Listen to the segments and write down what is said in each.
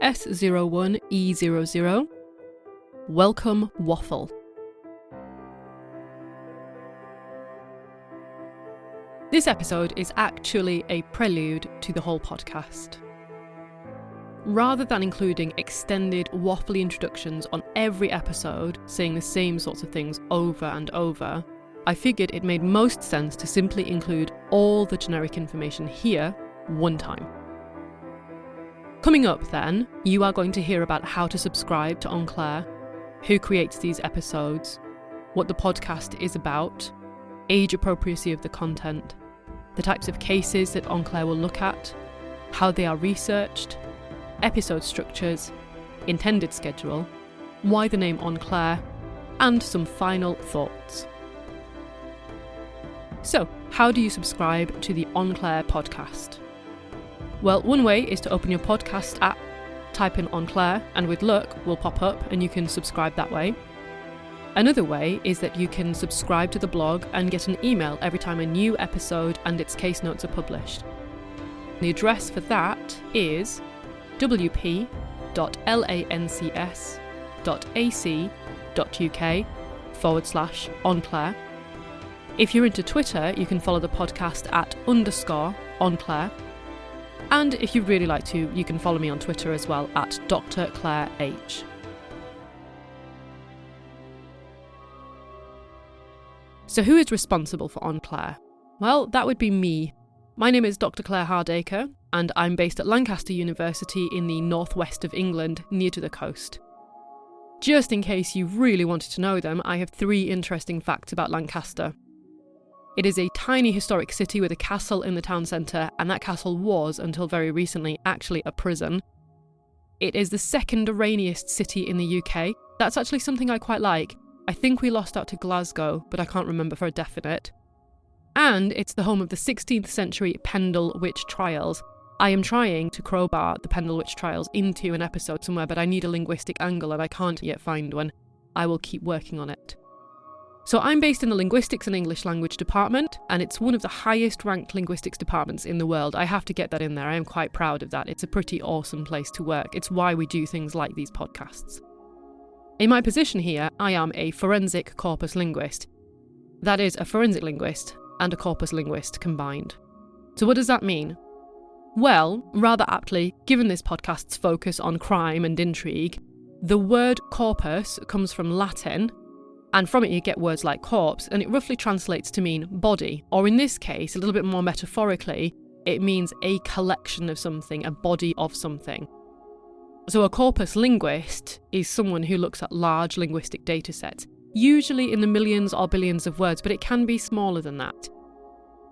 S01E00. Welcome, waffle. This episode is actually a prelude to the whole podcast. Rather than including extended waffly introductions on every episode, saying the same sorts of things over and over, I figured it made most sense to simply include all the generic information here one time. Coming up then, you are going to hear about how to subscribe to Enclair, who creates these episodes, what the podcast is about, age appropriacy of the content, the types of cases that Enclair will look at, how they are researched, episode structures, intended schedule, why the name Enclair, and some final thoughts. So, how do you subscribe to the Enclair podcast? Well, one way is to open your podcast app, type in Enclair, and with luck will pop up and you can subscribe that way. Another way is that you can subscribe to the blog and get an email every time a new episode and its case notes are published. The address for that is wp.lancs.ac.uk/Enclair. If you're into Twitter, you can follow the podcast at _Enclair. And if you'd really like to, you can follow me on Twitter as well at Dr. Claire H. So who is responsible for Enclair? Well, that would be me. My name is Dr. Claire Hardacre, and I'm based at Lancaster University in the northwest of England, near to the coast. Just in case you really wanted to know them, I have 3 interesting facts about Lancaster. It is a tiny historic city with a castle in the town centre, and that castle was, until very recently, actually a prison. It is the second rainiest city in the UK. That's actually something I quite like. I think we lost out to Glasgow, but I can't remember for a definite. And it's the home of the 16th century Pendle Witch Trials. I am trying to crowbar the Pendle Witch Trials into an episode somewhere, but I need a linguistic angle and I can't yet find one. I will keep working on it. So I'm based in the Linguistics and English Language department, and it's one of the highest ranked linguistics departments in the world. I have to get that in there. I am quite proud of that. It's a pretty awesome place to work. It's why we do things like these podcasts. In my position here, I am a forensic corpus linguist. That is a forensic linguist and a corpus linguist combined. So what does that mean? Well, rather aptly, given this podcast's focus on crime and intrigue, the word corpus comes from Latin, and from it you get words like corpse, and it roughly translates to mean body, or in this case, a little bit more metaphorically, it means a collection of something, a body of something. So a corpus linguist is someone who looks at large linguistic data sets, usually in the millions or billions of words, but it can be smaller than that.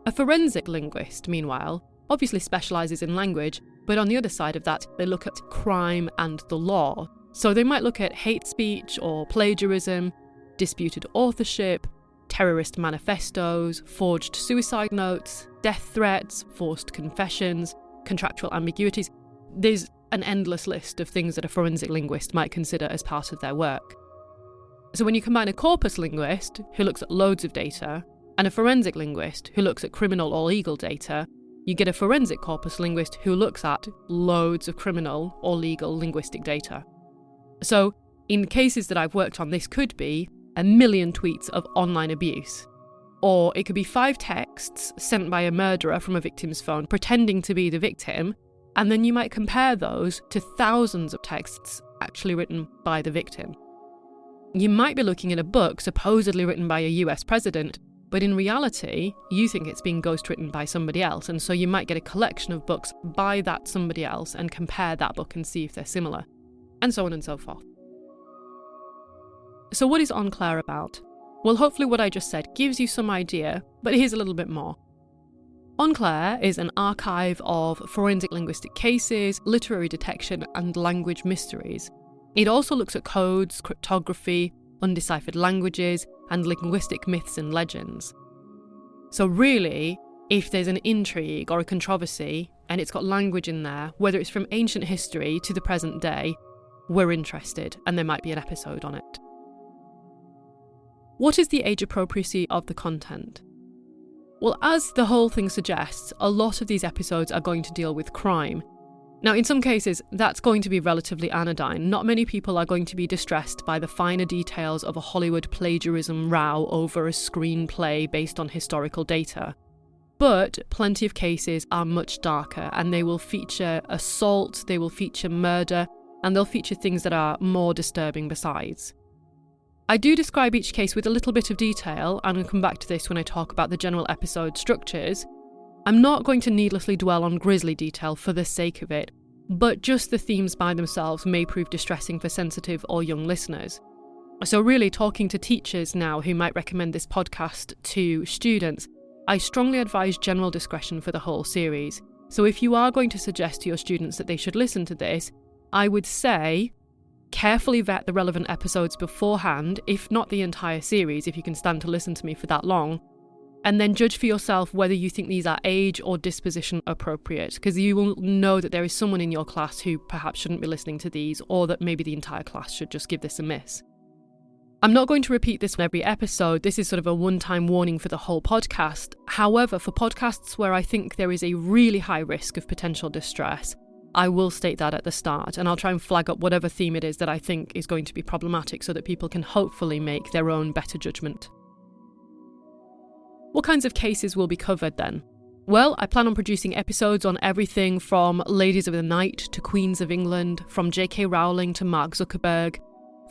A forensic linguist, meanwhile, obviously specialises in language, but on the other side of that, they look at crime and the law. So they might look at hate speech or plagiarism, disputed authorship, terrorist manifestos, forged suicide notes, death threats, forced confessions, contractual ambiguities. There's an endless list of things that a forensic linguist might consider as part of their work. So when you combine a corpus linguist, who looks at loads of data, and a forensic linguist, who looks at criminal or legal data, you get a forensic corpus linguist who looks at loads of criminal or legal linguistic data. So in cases that I've worked on, this could be 1 million tweets of online abuse. Or it could be 5 texts sent by a murderer from a victim's phone pretending to be the victim, and then you might compare those to thousands of texts actually written by the victim. You might be looking at a book supposedly written by a US president, but in reality, you think it's being ghostwritten by somebody else, and so you might get a collection of books by that somebody else and compare that book and see if they're similar, and so on and so forth. So what is Enclair about? Well, hopefully what I just said gives you some idea, but here's a little bit more. Enclair is an archive of forensic linguistic cases, literary detection, and language mysteries. It also looks at codes, cryptography, undeciphered languages, and linguistic myths and legends. So really, if there's an intrigue or a controversy, and it's got language in there, whether it's from ancient history to the present day, we're interested, and there might be an episode on it. What is the age appropriacy of the content? Well, as the whole thing suggests, a lot of these episodes are going to deal with crime. Now, in some cases, that's going to be relatively anodyne. Not many people are going to be distressed by the finer details of a Hollywood plagiarism row over a screenplay based on historical data. But plenty of cases are much darker, and they will feature assault, they will feature murder, and they'll feature things that are more disturbing besides. I do describe each case with a little bit of detail, and I'll come back to this when I talk about the general episode structures. I'm not going to needlessly dwell on grisly detail for the sake of it, but just the themes by themselves may prove distressing for sensitive or young listeners. So really, talking to teachers now who might recommend this podcast to students, I strongly advise general discretion for the whole series. So if you are going to suggest to your students that they should listen to this, I would say carefully vet the relevant episodes beforehand, if not the entire series, if you can stand to listen to me for that long, and then judge for yourself whether you think these are age or disposition appropriate, because you will know that there is someone in your class who perhaps shouldn't be listening to these, or that maybe the entire class should just give this a miss. I'm not going to repeat this in every episode. This is sort of a one-time warning for the whole podcast. However, for podcasts where I think there is a really high risk of potential distress, I will state that at the start, and I'll try and flag up whatever theme it is that I think is going to be problematic so that people can hopefully make their own better judgment. What kinds of cases will be covered then? Well, I plan on producing episodes on everything from Ladies of the Night to Queens of England, from J.K. Rowling to Mark Zuckerberg,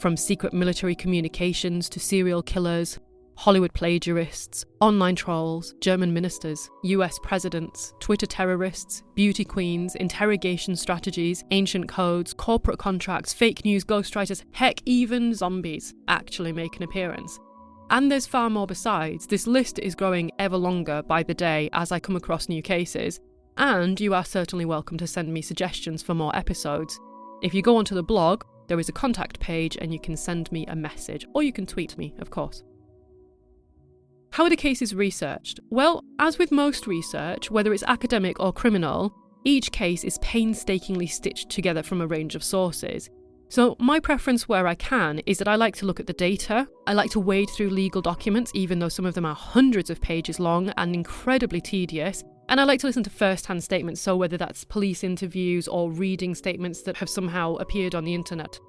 from secret military communications to serial killers, Hollywood plagiarists, online trolls, German ministers, US presidents, Twitter terrorists, beauty queens, interrogation strategies, ancient codes, corporate contracts, fake news, ghostwriters, heck, even zombies actually make an appearance. And there's far more besides. This list is growing ever longer by the day as I come across new cases, and you are certainly welcome to send me suggestions for more episodes. If you go onto the blog, there is a contact page and you can send me a message, or you can tweet me, of course. How are the cases researched? Well, as with most research, whether it's academic or criminal, each case is painstakingly stitched together from a range of sources. So my preference where I can is that I like to look at the data. I like to wade through legal documents, even though some of them are hundreds of pages long and incredibly tedious. And I like to listen to first-hand statements, so whether that's police interviews or reading statements that have somehow appeared on the internet.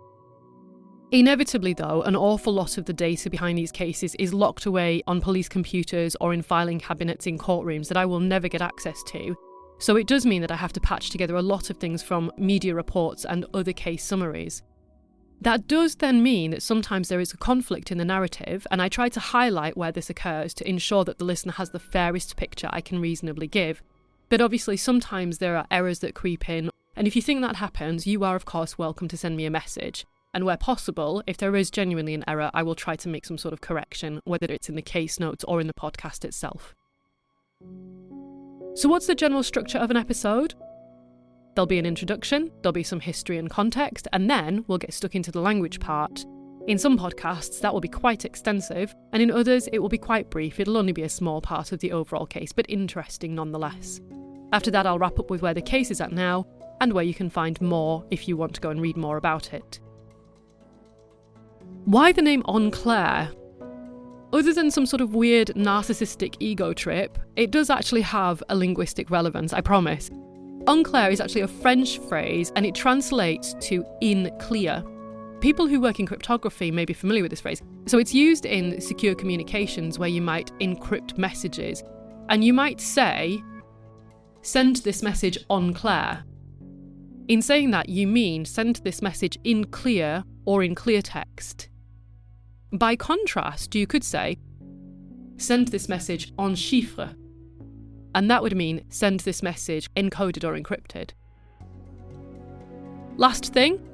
Inevitably, though, an awful lot of the data behind these cases is locked away on police computers or in filing cabinets in courtrooms that I will never get access to. So it does mean that I have to patch together a lot of things from media reports and other case summaries. That does then mean that sometimes there is a conflict in the narrative, and I try to highlight where this occurs to ensure that the listener has the fairest picture I can reasonably give. But obviously sometimes there are errors that creep in, and if you think that happens, you are of course welcome to send me a message. And where possible, if there is genuinely an error, I will try to make some sort of correction, whether it's in the case notes or in the podcast itself. So what's the general structure of an episode? There'll be an introduction, there'll be some history and context, and then we'll get stuck into the language part. In some podcasts, that will be quite extensive, and in others, it will be quite brief. It'll only be a small part of the overall case, but interesting nonetheless. After that, I'll wrap up with where the case is at now, and where you can find more if you want to go and read more about it. Why the name En Clair? Other than some sort of weird narcissistic ego trip, it does actually have a linguistic relevance, I promise. En clair is actually a French phrase, and it translates to in clear. People who work in cryptography may be familiar with this phrase. So it's used in secure communications where you might encrypt messages, and you might say, send this message en clair. In saying that, you mean send this message in clear or in clear text. By contrast, you could say, send this message en chiffres. And that would mean send this message encoded or encrypted. Last thing,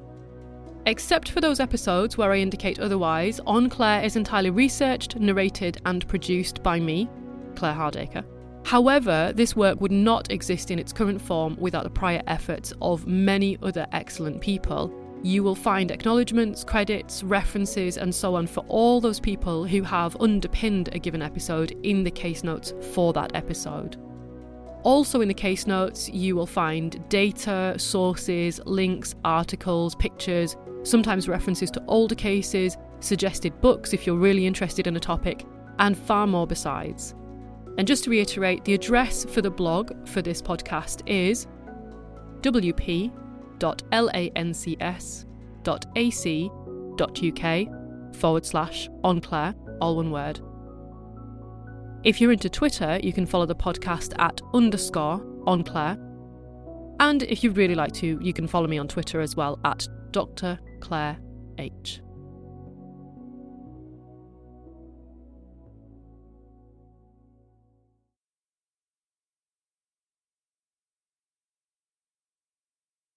except for those episodes where I indicate otherwise, En Clair is entirely researched, narrated and produced by me, Claire Hardacre. However, this work would not exist in its current form without the prior efforts of many other excellent people. You will find acknowledgements, credits, references and so on for all those people who have underpinned a given episode in the case notes for that episode. Also in the case notes, you will find data, sources, links, articles, pictures, sometimes references to older cases, suggested books if you're really interested in a topic, and far more besides. And just to reiterate, the address for the blog for this podcast is wp.lancs.ac.uk/enclair, all one word. If you're into Twitter, you can follow the podcast at _enclair. And if you'd really like to, you can follow me on Twitter as well at Dr. Claire H.